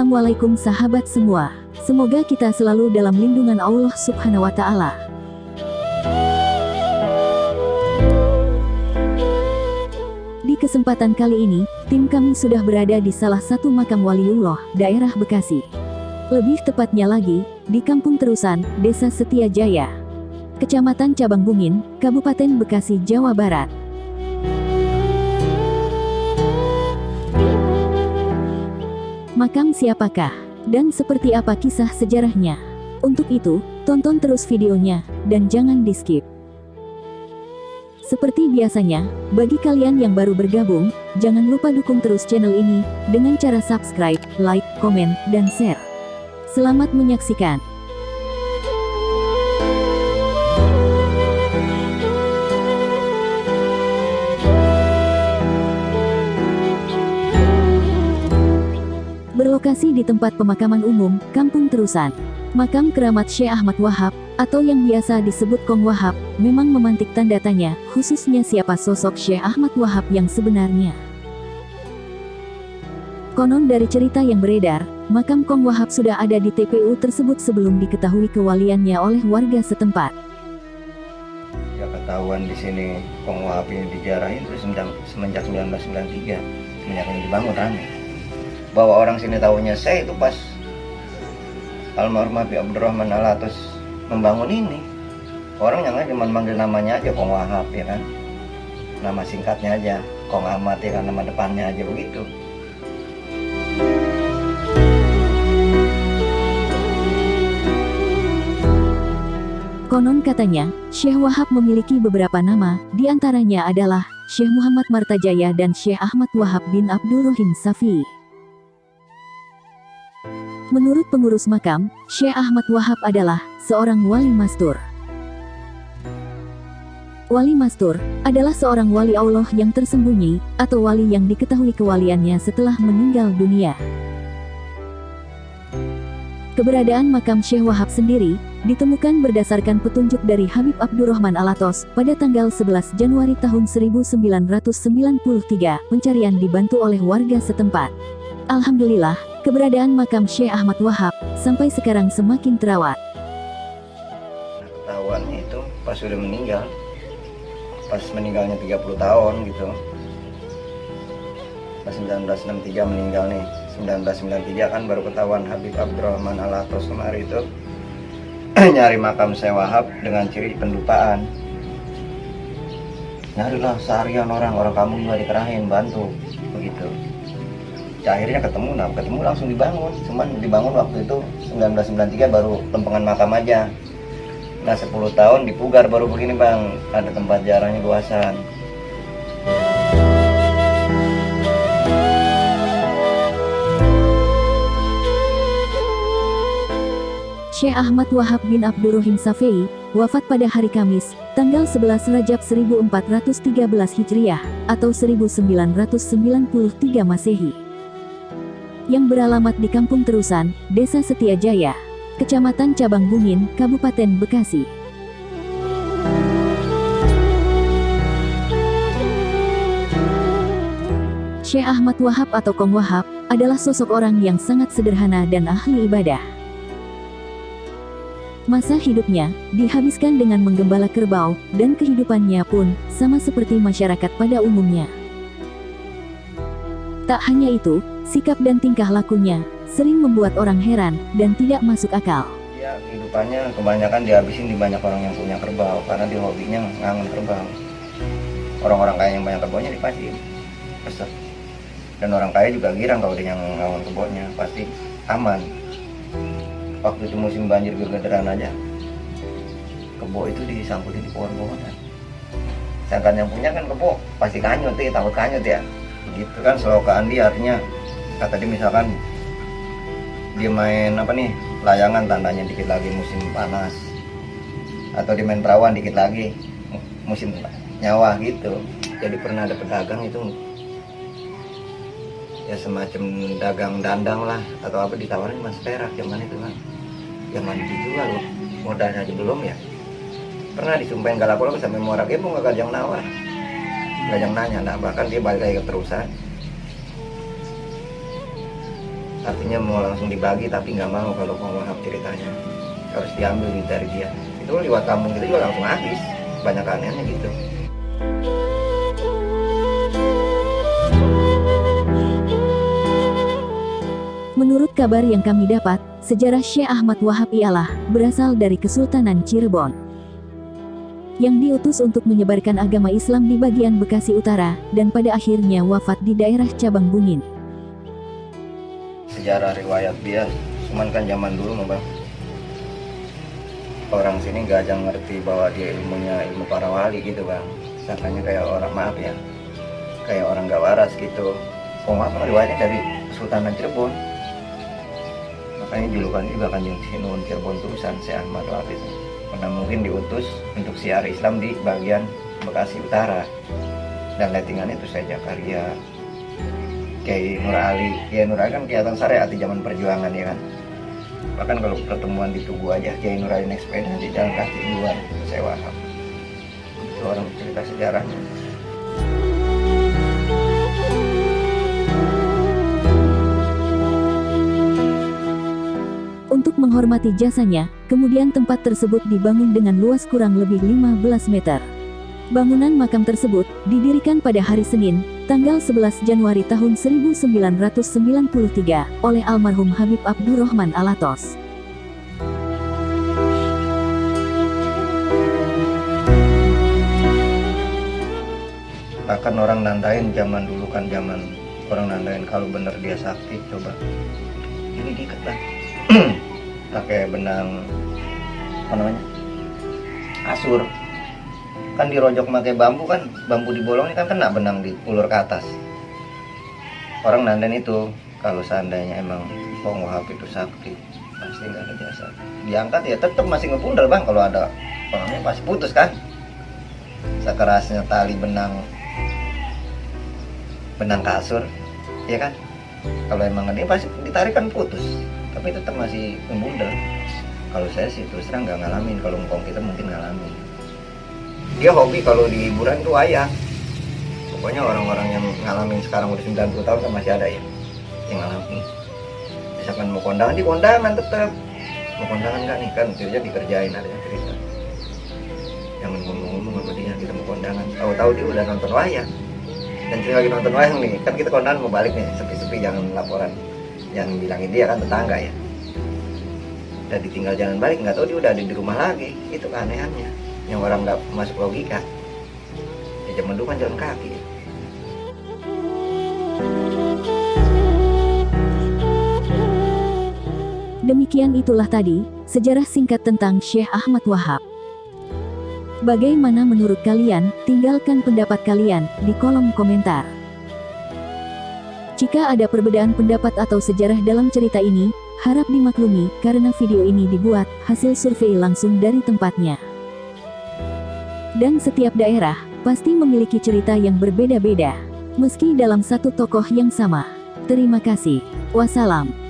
Assalamualaikum sahabat semua. Semoga kita selalu dalam lindungan Allah Subhanahu wa Ta'ala. Di kesempatan kali ini, tim kami sudah berada di salah satu makam waliullah, daerah Bekasi. Lebih tepatnya lagi, di Kampung Terusan, Desa Setiajaya, Kecamatan Cabang Bungin, Kabupaten Bekasi, Jawa Barat. Makam siapakah? Dan seperti apa kisah sejarahnya? Untuk itu, tonton terus videonya, dan jangan di-skip. Seperti biasanya, bagi kalian yang baru bergabung, jangan lupa dukung terus channel ini, dengan cara subscribe, like, komen, dan share. Selamat menyaksikan. Berlokasi di tempat pemakaman umum, Kampung Terusan. Makam keramat Syekh Ahmad Wahab, atau yang biasa disebut Kong Wahab, memang memantik tanda tanya, khususnya siapa sosok Syekh Ahmad Wahab yang sebenarnya. Konon dari cerita yang beredar, makam Kong Wahab sudah ada di TPU tersebut sebelum diketahui kewaliannya oleh warga setempat. Ya ketahuan di sini Kong Wahab ini dijarahin terus semenjak 1993, semenjak ini dibangun rame. Bahwa orang sini tahunya saya itu pas almarhum Habib Abdurrahman Alatos membangun ini. Orang yang cuma manggil namanya aja Kong Wahab, ya kan, nama singkatnya aja Kong Ahmad, ya kan, nama depannya aja begitu. Konon katanya, Syekh Wahab memiliki beberapa nama, diantaranya adalah Syekh Muhammad Martajaya dan Syekh Ahmad Wahab bin Abdul Rahim Safi. Menurut pengurus makam, Syekh Ahmad Wahab adalah seorang wali mastur. Wali mastur adalah seorang wali Allah yang tersembunyi, atau wali yang diketahui kewaliannya setelah meninggal dunia. Keberadaan makam Syekh Wahab sendiri ditemukan berdasarkan petunjuk dari Habib Abdurrahman Alatos pada tanggal 11 Januari tahun 1993. Pencarian dibantu oleh warga setempat. Alhamdulillah, keberadaan makam Syekh Ahmad Wahab sampai sekarang semakin terawat. Nah, ketahuannya itu pas sudah meninggal, pas meninggalnya 30 tahun gitu. Pas 1963 meninggal nih, 1993 kan baru ketahuan Habib Abdurrahman Alatos kemarin itu nyari makam Syekh Wahab dengan ciri pendupaan. Nyarilah seharian orang kamu juga dikerahin, bantu begitu. Akhirnya ketemu langsung dibangun. Cuman dibangun waktu itu 1993 baru lempengan makam aja. Nah 10 tahun dipugar baru begini bang, ada tempat jarahnya luasan. Syekh Ahmad Wahab bin Abdul Rahim Safi wafat pada hari Kamis, tanggal 11 Rajab 1413 Hijriah, atau 1993 Masehi. Yang beralamat di Kampung Terusan, Desa Setiajaya, Kecamatan Cabang Bungin, Kabupaten Bekasi. Syekh Ahmad Wahab atau Kong Wahab adalah sosok orang yang sangat sederhana dan ahli ibadah. Masa hidupnya dihabiskan dengan menggembala kerbau, dan kehidupannya pun sama seperti masyarakat pada umumnya. Tak hanya itu, sikap dan tingkah lakunya sering membuat orang heran dan tidak masuk akal. Ya, kehidupannya kebanyakan dihabisin di banyak orang yang punya kerbau, karena dia hobinya ngangon kerbau. Orang-orang kaya yang banyak kerbaunya dipastiin, pesat. Dan orang kaya juga girang kalau dia yang ngangon kerbaunya, pasti aman. Waktu itu musim banjir gergeran aja, kebo itu disangkutin di pohon-pohonan. Sedangkan yang punya kan kebo pasti kanyut ya, takut kanyut ya. Gitu kan selokaan dia, artinya kata dia misalkan dia main layangan, tandanya dikit lagi musim panas, atau dia main perawan dikit lagi musim nyawa gitu. Jadi pernah ada pedagang itu ya semacam dagang dandang lah atau apa, ditawarin mas perak zaman itu kan, zaman dijual loh, modalnya aja belum ya. Pernah disumpahin galak-galak sampai muara kebo nggak ada yang nawar, nggak yang nanya. Nah bahkan dia balik lagi ke Terusan, artinya mau langsung dibagi tapi nggak mau kalau Kong Wahab ceritanya harus diambil dari dia. Itu lewat kampung kita juga langsung habis, banyak anehnya gitu. Menurut kabar yang kami dapat, sejarah Syekh Ahmad Wahab ialah berasal dari Kesultanan Cirebon, yang diutus untuk menyebarkan agama Islam di bagian Bekasi Utara, dan pada akhirnya wafat di daerah Cabang Bungin. Sejarah riwayat dia, cuman kan zaman dulu Bang, orang sini gak aja ngerti bahwa dia ilmunya ilmu para wali gitu Bang. Sangkanya kayak orang, maaf ya, kayak orang gak waras gitu. Kong Wahab riwayatnya dari Kesultanan Cirebon, makanya julukannya juga Kanjeng Sinun Cirebon Turusan Syekh Ahmad Wahab itu. Karena mungkin diutus untuk siar Islam di bagian Bekasi Utara, dan lettingannya itu saja karya Kiai Nur Ali. Kiai Nur Ali kan kelihatan syariat di zaman perjuangan ya kan. Bahkan kalau pertemuan di Tugu aja Kiai Nur Ali naik sepeda di jalan kaki duluan Syekh Wahab. Itu orang cerita sejarahnya. Untuk menghormati jasanya, kemudian tempat tersebut dibangun dengan luas kurang lebih 15 meter. Bangunan makam tersebut didirikan pada hari Senin, tanggal 11 Januari tahun 1993 oleh almarhum Habib Abdurrahman Alatos. Bahkan orang nandain zaman dulu kan, zaman orang nandain kalau bener dia sakti, coba ini diikat lah pakai benang apa namanya, asur, kan dirojok pakai bambu kan, bambu dibolong ini kan kena benang di ulur ke atas. Orang nandain itu kalau seandainya emang Kong Wahab itu sakti, pasti nggak ada jasa, diangkat ya tetap masih ngepundel Bang. Kalau ada orangnya pasti putus kan, sekerasnya tali benang kasur ya kan. Kalau emang dia pasti ditarik kan putus, tapi tetap masih membundel. Kalau saya sih terus terang nggak ngalamin, kalau ngkong kita mungkin ngalamin. Dia hobi kalau di hiburan tuh ayah. Pokoknya orang-orang yang ngalamin sekarang udah 90 tahun kan masih ada ya yang ngalamin. Misalkan mau kondangan, di kondangan tetap. Mau kondangan nggak nih kan, dia dikerjain, ada yang cerita. Jangan ngomong-ngomong sama dia, kita mau kondangan. Tahu-tahu dia udah nonton wayang. Dan kita lagi nonton wayang nih, kan kita kondangan mau balik nih, sepi-sepi jangan laporan. Jangan bilangin dia kan tetangga ya. Udah ditinggal jalan balik, nggak tahu dia udah ada di rumah lagi. Itu keanehannya, yang orang nggak masuk logika. Di zaman dulu kan jalan kaki. Demikian itulah tadi sejarah singkat tentang Syekh Ahmad Wahab. Bagaimana menurut kalian? Tinggalkan pendapat kalian di kolom komentar. Jika ada perbedaan pendapat atau sejarah dalam cerita ini, harap dimaklumi karena video ini dibuat hasil survei langsung dari tempatnya. Dan setiap daerah pasti memiliki cerita yang berbeda-beda, meski dalam satu tokoh yang sama. Terima kasih. Wassalam.